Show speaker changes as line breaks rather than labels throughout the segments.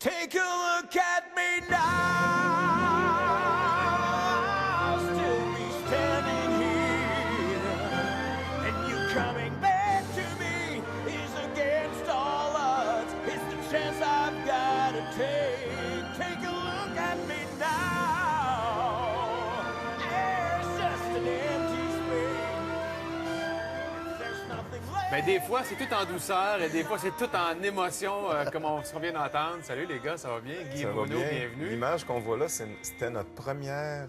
Take a look at me now. I'll still be standing here. And you coming back to me is against all odds. It's the chance I've got to take. Take a look at me now. There's just an empty space. There's nothing left.
Ben, des fois, c'est tout en douceur et des fois, c'est tout en émotion, comme on vient d'entendre. Salut les gars, ça va bien? Guy
Ça va
Bruno,
bien.
bienvenue.
L'image qu'on voit là, c'était notre première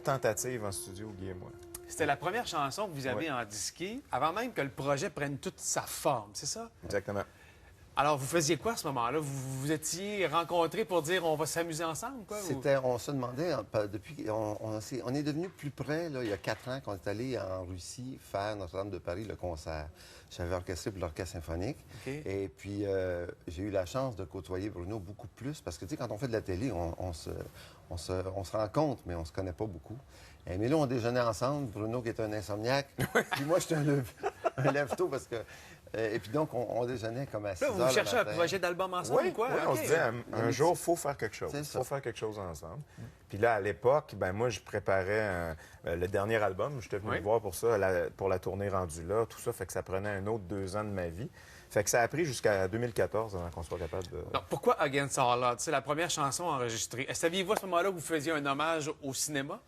tentative en studio, Guy et moi.
C'était la première chanson que vous avez en disqué, avant même que le projet prenne toute sa forme, c'est ça?
Exactement.
Alors, vous faisiez quoi à ce moment-là? Vous vous étiez rencontrés pour dire on va s'amuser ensemble, quoi? ou-
On se demandait, depuis, on est devenu plus près, là, il y a 4 ans, qu'on est allé en Russie faire Notre-Dame de Paris, le concert. J'avais orchestré pour l'Orchestre symphonique.
OK.
Et puis, j'ai eu la chance de côtoyer Bruno beaucoup plus, parce que, tu sais, quand on fait de la télé, on se rencontre, mais on se connaît pas beaucoup. Mais là, on déjeunait ensemble, Bruno qui est un insomniaque, puis moi, j'étais un lève-tôt, parce que... et puis donc, on déjeunait comme à 6
Là,
heures
vous
le
cherchez un
matin.
projet d'album ensemble
Oui,
ou quoi?
on
OK.
se disait, un jour, il faut faire quelque chose.
C'est
Il
ça.
faut faire quelque chose ensemble. Puis là, à l'époque, ben moi, je préparais le dernier album. J'étais venu
Oui.
le voir pour ça, pour la tournée rendue là. Tout ça fait que ça prenait un autre 2 ans de ma vie. Fait que ça a pris jusqu'à 2014 avant qu'on soit capable de...
Donc, pourquoi Against All Odds? C'est la première chanson enregistrée. Saviez-vous à ce moment-là que vous faisiez un hommage au cinéma?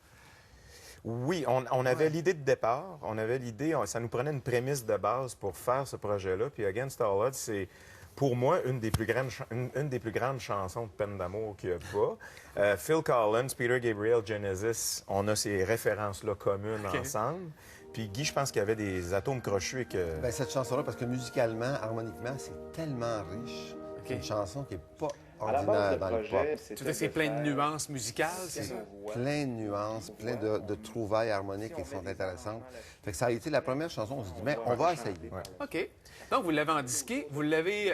Oui, on avait l'idée de départ, on avait l'idée, ça nous prenait une prémisse de base pour faire ce projet-là. Puis Against All Odds, c'est pour moi une des plus grandes chansons de peine d'amour qu'il n'y a pas. Phil Collins, Peter Gabriel, Genesis, on a ces références-là communes ensemble. Puis Guy, je pense qu'il y avait des atomes crochus et que...
Ben, cette chanson-là, parce que musicalement, harmoniquement, c'est tellement riche. C'est une chanson qui n'est pas
À la
ordinaire
base,
dans
le
le pop.
projet,
Tout c'est plein de nuances musicales, c'est ça?
Plein de nuances, plein de trouvailles harmoniques qui sont intéressantes. Fait que ça a été la première chanson, on s'est dit, mais on va essayer.
OK. Donc, vous l'avez en disqué, vous l'avez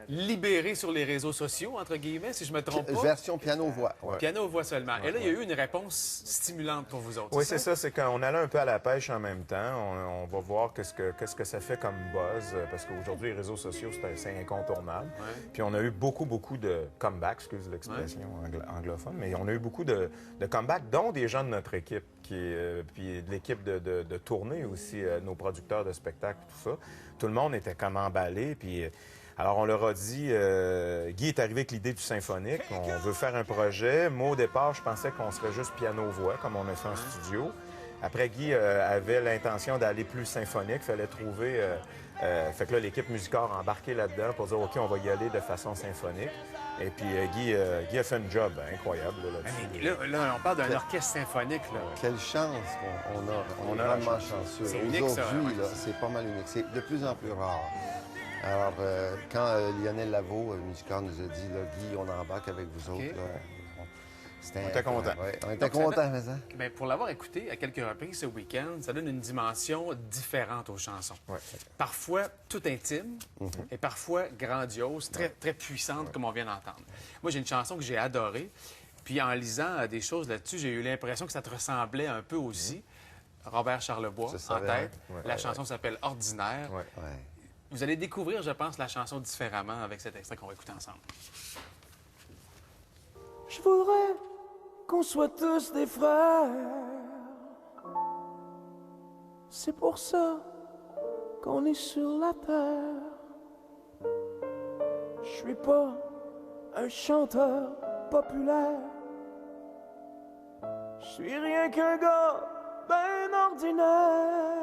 libéré sur les réseaux sociaux, entre guillemets, si je me trompe pas.
Version piano-voix.
Piano-voix seulement. Et là, il y a eu une réponse stimulante pour vous autres.
Oui, c'est ça. C'est qu'on allait un peu à la pêche en même temps. On va voir qu'est-ce que ça fait comme buzz, parce qu'aujourd'hui, les réseaux sociaux, c'est incontournable. Puis on a eu beaucoup de comebacks, excuse l'expression anglophone, mais on a eu beaucoup de comebacks, dont des gens de notre équipe, puis de l'équipe de tournée aussi, nos producteurs de spectacles, tout ça. Tout le monde était comme emballé, puis... Alors, on leur a dit, Guy est arrivé avec l'idée du symphonique. On veut faire un projet. Moi, au départ, je pensais qu'on serait juste piano-voix, comme on a fait en studio. Après, Guy avait l'intention d'aller plus symphonique. Fallait trouver... fait que là, l'équipe musicale a embarqué là-dedans pour dire, OK, on va y aller de façon symphonique. Et puis, Guy a fait un job incroyable là-dessus.
Là, on parle d'un orchestre symphonique, là.
Quelle chance qu'on a. On est vraiment chanceux.
C'est unique, ça,
Aujourd'hui,
ouais.
là, c'est pas mal unique. C'est de plus en plus rare. Alors, quand Lionel Lavaux, le musicien, nous a dit, là, Guy, on embarque avec vous autres, là, c'était...
On était contents.
Ouais, on était
Donc, ça
contents, mais ça.
Bien, pour l'avoir écouté à quelques reprises ce week-end, ça donne une dimension différente aux chansons.
Ouais.
Parfois tout intime et parfois grandiose, très, très puissante, comme on vient d'entendre. Moi, j'ai une chanson que j'ai adorée. Puis en lisant des choses là-dessus, j'ai eu l'impression que ça te ressemblait un peu aussi. Robert Charlebois,
Je
en
savais,
tête.
ouais.
La chanson s'appelle Ordinaire.
Ouais.
Ouais.
Vous allez découvrir, je pense, la chanson différemment avec cet extrait qu'on va écouter ensemble.
Je voudrais qu'on soit tous des frères. C'est pour ça qu'on est sur la terre. Je suis pas un chanteur populaire. Je suis rien qu'un gars ben ordinaire.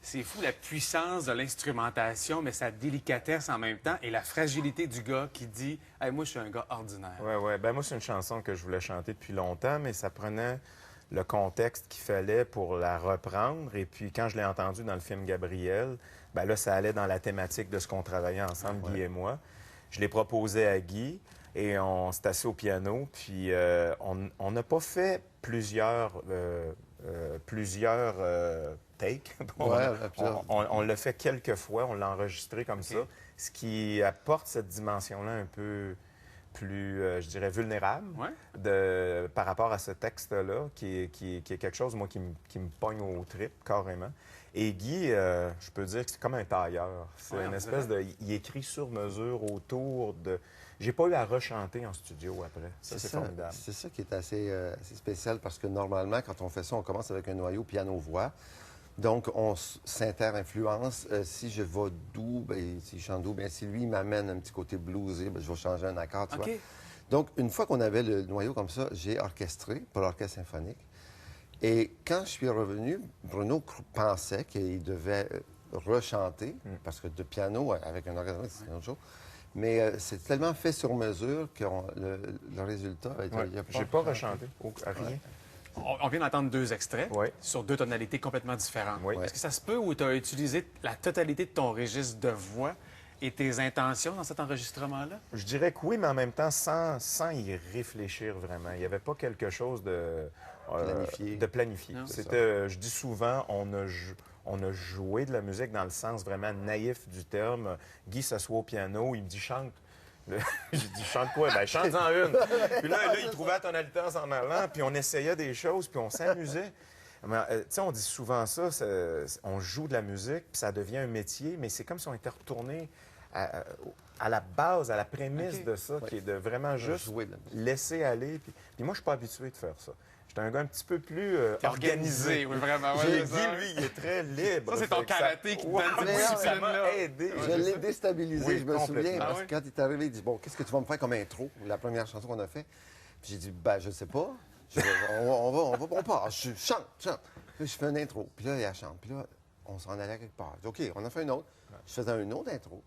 C'est fou la puissance de l'instrumentation, mais sa délicatesse en même temps et la fragilité du gars qui dit « Hey, moi, je suis un gars ordinaire. »
Ouais. Ben moi, c'est une chanson que je voulais chanter depuis longtemps, mais ça prenait le contexte qu'il fallait pour la reprendre. Et puis, quand je l'ai entendue dans le film Gabriel, ben là, ça allait dans la thématique de ce qu'on travaillait ensemble, Guy et moi. Je l'ai proposé à Guy et on s'est assis au piano. Puis, on n'a pas fait plusieurs plusieurs takes. On l'a fait quelques fois, on l'a enregistré comme ça, ce qui apporte cette dimension-là un peu plus, je dirais, vulnérable par rapport à ce texte-là, qui est quelque chose, moi, qui me pogne aux tripes, carrément. Et Guy, je peux dire que c'est comme un tailleur. C'est une espèce de... Il écrit sur mesure autour de... J'ai pas eu à rechanter en studio après. Ça, c'est formidable.
C'est ça qui est assez spécial, parce que normalement, quand on fait ça, on commence avec un noyau piano-voix. Donc, on s'inter-influence. Si je vais doux, bien, si je chante doux, bien, si lui m'amène un petit côté bluesé, bien, je vais changer un accord, tu vois. Donc, une fois qu'on avait le noyau comme ça, j'ai orchestré pour l'orchestre symphonique. Et quand je suis revenu, Bruno pensait qu'il devait rechanter, parce que de piano avec un orchestre, c'est une autre chose. Mais c'est tellement fait sur mesure que le résultat...
J'ai pas rechanté, rien.
On vient d'entendre 2 extraits sur 2 tonalités complètement différentes. Est-ce que ça se peut où tu as utilisé la totalité de ton registre de voix et tes intentions dans cet enregistrement-là?
Je dirais que oui, mais en même temps, sans y réfléchir vraiment. Il n'y avait pas quelque chose de planifié. C'était, je dis souvent, on a joué de la musique dans le sens vraiment naïf du terme. Guy s'assoit au piano, il me dit « chante ». J'ai dit, chante quoi? Ben, chante-en une. Puis là, il trouvait la tonalité en s'en allant, puis on essayait des choses, puis on s'amusait. Tu sais, on dit souvent ça, on joue de la musique, puis ça devient un métier, mais c'est comme si on était retourné à la base, à la prémisse de ça, qui est de vraiment juste laisser aller. Puis moi, je suis pas habitué de faire ça. J'étais un gars un petit peu plus organisé.
Oui, vraiment.
J'ai dit, lui, il est très libre.
Ça, c'est ton karaté qui te donne cette discipline-là.
Ça m'a aidé.
Je l'ai déstabilisé,
Oui,
je me souviens.
complètement.
Parce que quand il est arrivé, il dit, bon, qu'est-ce que tu vas me faire comme intro? La première chanson qu'on a fait. Puis j'ai dit, ben, je sais pas. On part. Je chante. Puis là, je fais une intro. Puis là, il chante. Puis là, on s'en allait quelque part. Je dis, OK, on a fait une autre. Je faisais une autre intro.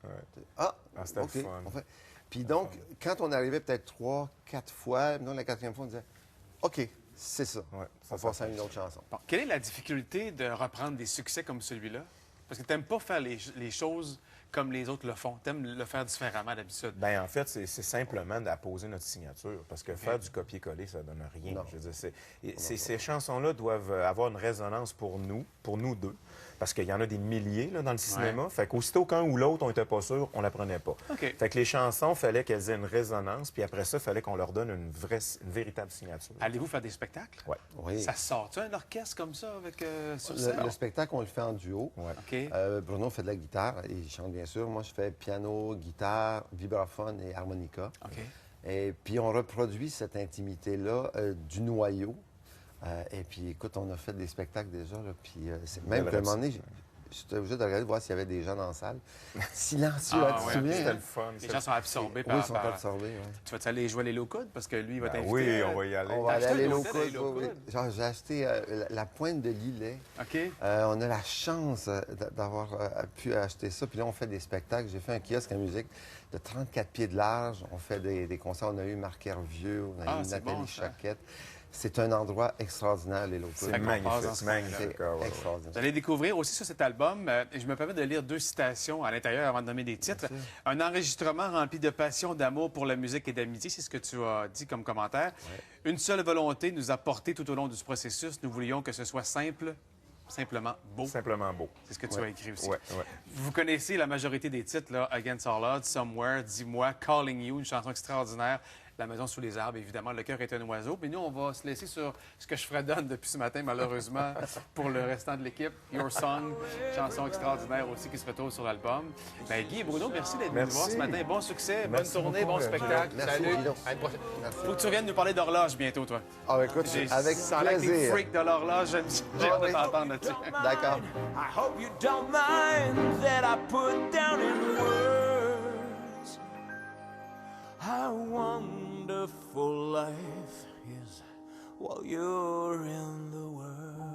C'était
OK.
fun.
Puis donc, quand on arrivait peut-être 3, 4 fois, non, la 4e fois, on disait, OK, c'est ça. On passe à une autre chanson.
Bon, quelle est la difficulté de reprendre des succès comme celui-là? Parce que tu n'aimes pas faire les choses comme les autres le font. Tu aimes le faire différemment d'habitude.
Bien, en fait, c'est simplement d'apposer notre signature. Parce que faire du copier-coller, ça ne donne rien.
Non.
Je veux dire, ces chansons-là doivent avoir une résonance pour nous deux. Parce qu'il y en a des milliers là, dans le cinéma. Fait qu'aussitôt qu'un ou l'autre, on n'était pas sûr, on la prenait pas. Fait que les chansons, il fallait qu'elles aient une résonance. Puis après ça, il fallait qu'on leur donne une véritable signature.
Allez-vous faire des spectacles?
Oui.
Ça sort-tu un orchestre comme ça avec sur scène?
Le spectacle, on le fait en duo. Bruno fait de la guitare et il chante bien sûr. Moi, je fais piano, guitare, vibraphone et harmonica. Et puis, on reproduit cette intimité-là du noyau. Et puis, écoute, on a fait des spectacles déjà. Là, puis, même qu'à un moment donné, j'étais obligé de regarder, voir s'il y avait des gens dans la salle. Silencieux, tu te souviens?
C'était le fun.
Les gens sont absorbés
Oui, ils sont absorbés.
Tu vas-tu aller jouer les low-coudes? Parce que lui, il va t'inviter.
Oui, on va y aller.
On va aller à
acheté un
l'Élo-Coude,
hôtel à
Genre, j'ai acheté la pointe de Lillet. On a la chance d'avoir pu acheter ça. Puis là, on fait des spectacles. J'ai fait un kiosque à musique de 34 pieds de large. On fait des concerts. On a eu Marc Hervieux, on a eu Nathalie Choquette. C'est un endroit extraordinaire, les locaux.
C'est magnifique, magnifique.
Vous allez découvrir aussi sur cet album, et je me permets de lire 2 citations à l'intérieur avant de nommer des titres. Un enregistrement rempli de passion, d'amour pour la musique et d'amitié, c'est ce que tu as dit comme commentaire. Une seule volonté nous a porté tout au long du processus. Nous voulions que ce soit simplement beau.
Simplement beau.
C'est ce que tu as écrit aussi.
Ouais.
Vous connaissez la majorité des titres, là, Against All Odds, Somewhere, Dis-moi, Calling You, une chanson extraordinaire. La maison sous les arbres, évidemment, Le cœur est un oiseau. Mais nous, on va se laisser sur ce que je fredonne depuis ce matin, malheureusement, pour le restant de l'équipe. Your Song, chanson extraordinaire aussi qui se retrouve sur l'album. Bien, Guy et Bruno, merci d'être venus nous voir ce matin. Bon succès, bonne tournée, bon spectacle.
Merci,
Salut.
Guido.
À une prochaine. Faut que tu reviennes nous parler d'horloge bientôt, toi.
Ah, écoute, avec
Ça a l'air que t'es
plaisir.
freak de l'horloge. J'ai hâte de t'entendre là-dessus.
D'accord.
I hope you don't mind that I put down in words how wonderful life is while you're in the world.